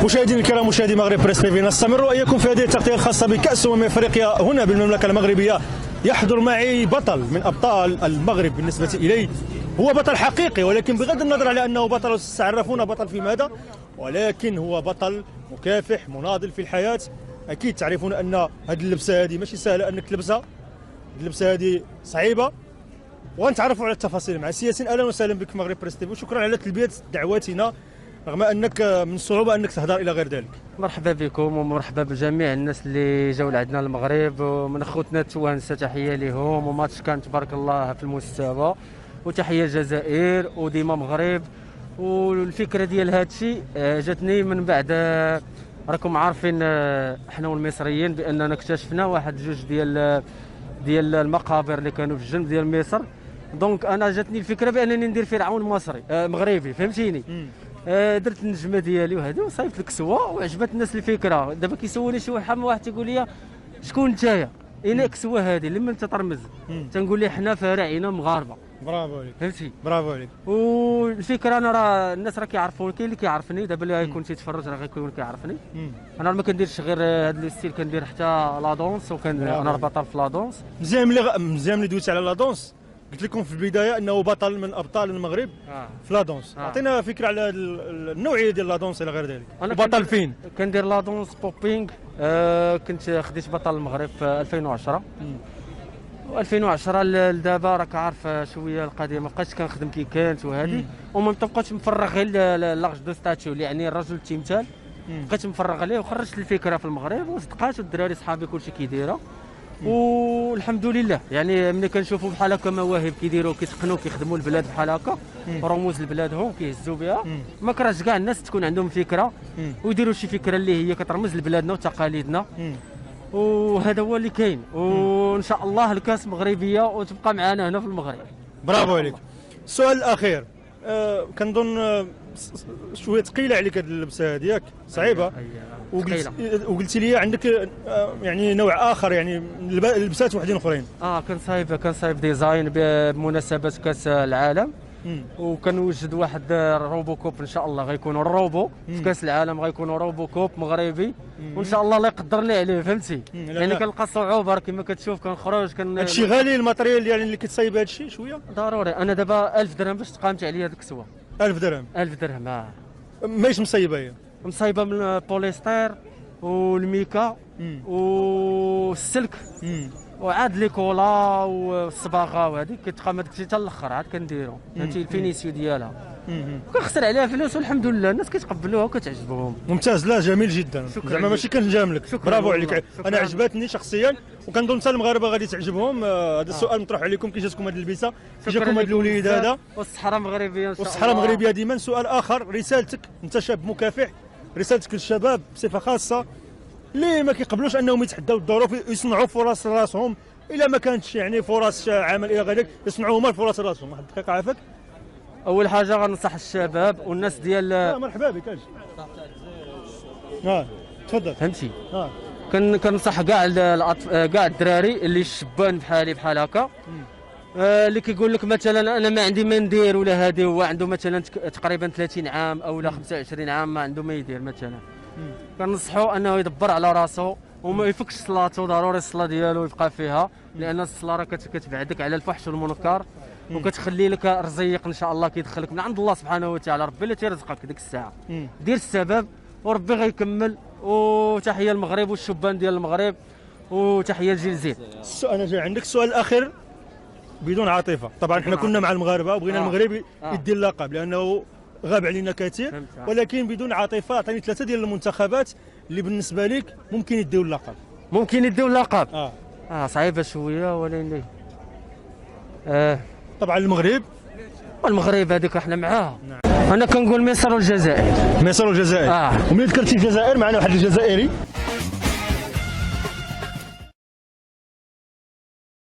مشاهدينا الكرام، مشاهدي مغرب بريس تيفي، نستمر واياكم في هذه التغطيه الخاصه بكاس افريقيا هنا بالمملكه المغربيه. يحضر معي بطل من ابطال المغرب بالنسبه الي، هو بطل حقيقي، ولكن بغض النظر على انه بطل ستعرفون بطل في ماذا، ولكن هو بطل مكافح مناضل في الحياه. اكيد تعرفون ان هذه اللبسه هذه ماشي سهله انك تلبسها، اللبسه هذه صعيبه، ونتعرفوا على التفاصيل مع سي ياسين. اهلا وسهلا بك في مغرب بريس تيفي، وشكرا على تلبيه دعوتنا رغم انك من الصعوبه انك تهضر الى غير ذلك. مرحبا بكم ومرحبا بجميع الناس اللي جاوا لعندنا المغرب، ومن خوتنا التوانسه تحيه لهم، وماتش كان تبارك الله في المستوى، وتحيه الجزائر وديما مغرب. والفكره ديال هذا الشيء جاتني من بعد، راكم عارفين احنا والمصريين باننا اكتشفنا واحد جوج ديال المقابر اللي كانوا في الجنب ديال مصر. دونك انا جاتني الفكره بانني ندير فرعون مصري مغربي، فهمتيني. درت النجمه ديالي وهذه وصايبت الكسوه وعجبت الناس الفكره. دابا كيسولني شي واحد تيقول لي شكون نتايا؟ اين الكسوه هذه لما انت ترمز؟ تنقول ليه حنا فراعنه مغاربه. برافو عليك، فهمتي؟ برافو عليك. والفكره انا راه الناس راه كيعرفوني، كاين اللي كيعرفني دابا اللي غيكون تيتفرج راه غيكون كيعرفني. انا ما كنديرش غير هذا الستيل، كندير حتى لا دونس، انا بطل في لا دونس. مزيان ملي دويت على لا دونس. قلت لكم في البدايه انه بطل من ابطال المغرب في لا دونس. اعطينا فكره على النوعيه ديال لا دونس الى غير ذلك. بطل فين؟ كندير لا دونس بوبينغ. كنت خديت بطل المغرب في 2010. و2010 لدابا راك عارف شويه القضيه ما بقيتش كنخدم كي كانت وهذه، وما بقيتش مفرغ غير لاغج دو ستاتيو يعني الرجل التمثال. بقيت مفرغ عليه وخرجت الفكره في المغرب وصدقات، والدراري صحابي كلشي كيديرها. والحمد لله يعني ملي كنشوفوا بحال هكا مواهب كيديروا كيتقنوا كيخدموا البلاد بحال هكا، رموز لبلادهم كيهزوا بها. ما كرهش كاع الناس تكون عندهم فكره ويديروا شي فكره اللي هي كترمز لبلادنا وتقاليدنا. وهذا هو اللي كاين، وان شاء الله الكاس مغربيه وتبقى معنا هنا في المغرب. برافو عليك. السؤال الاخير، كنظن شويه ثقيله عليك هذه اللبسه هذيك، صعيبه. وقلت لي عندك يعني نوع اخر، يعني لبسات وحدين اخرين. كان صايب ديزاين بمناسبه كاس العالم، وكنوجد واحد روبوكوب ان شاء الله غيكونوا الروبو في كاس العالم، غيكونوا روبوكوب مغربي، وان شاء الله الله يقدر لي عليه، فهمتي. يعني كنلقى صعوبه كما كتشوف كنخرج هادشي غالي الماتريال يعني اللي كتصايب هادشي شويه ضروري. انا دابا 1000 درهم باش تقامت عليا هذيك الكسوه. 1000 درهم؟ 1000 درهم. ماهيش مصيبه هي؟ مصايبه من البوليستير والميكا والسلك وعاد لي كولا والصباغه، وهذيك كتقام هذاك الشيء حتى الاخر عاد كنديرو، فهمتي. الفينيسيو ديالها كنخسر عليها فلوس والحمد لله الناس كيتقبلوها وكتعجبهم. ممتاز، لا جميل جدا، زعما ماشي كنجاملك. برافو عليك. انا عجبتني شخصيا، وكنظن حتى المغاربه غادي تعجبهم. هذا السؤال مطروح عليكم، كي جاتكم هذه اللبسه، كي جاكم هذا الوليد هذا، والصحراء المغربيه ان شاء الله. والصحراء المغربيه ديما. سؤال اخر، رسالتك، انت شاب مكافح، رسالتك للشباب بصفه خاصه اللي ما كيقبلوش انهم يتحداو الظروف، يصنعوا فرص راسهم، الا ما كانتش يعني فرص عمل الى غير ذلك، يصنعوا هما الفرص راسهم. واحد الدقيقه عافاك. اول حاجه غنصح الشباب والناس ديال مرحبا بك. اجي تفضل. فهمتي. كنصح كاع الدراري اللي الشبان بحال هكا، اللي كيقول لك مثلا انا ما عندي ما ندير، ولا هذه هو عنده مثلا تقريبا 30 عام او 25 عام ما عنده ما يدير مثلا. كنصحوا انه يدبر على راسه وما يفكش صلاته، ضروري الصلاه ديالو يبقى فيها، لان الصلاه راه كتبعدك على الفحش والمنكر، وكتخلي لك رزيق ان شاء الله كيدخلك من عند الله سبحانه وتعالى، ربي اللي تيرزقك ديك الساعه. دير السبب وربي غيكمل. وتحيه المغرب والشبان ديال المغرب، وتحيه لجيل زين. انا جاي عندك السؤال الاخير بدون عاطفه. طبعا احنا كنا مع المغاربه وبغينا المغرب يدي اللقب لانه غاب علينا كثير، ولكن بدون عاطفه اعطيني ثلاثه ديال المنتخبات اللي بالنسبه لك ممكن يديو اللقب. ممكن يديو اللقب؟ صعيبه شويه ولكن طبعا المغرب هذيك احنا معاها. انا كنقول مصر والجزائر. مصر والجزائر. وملي ذكرتي الجزائر معنا واحد الجزائري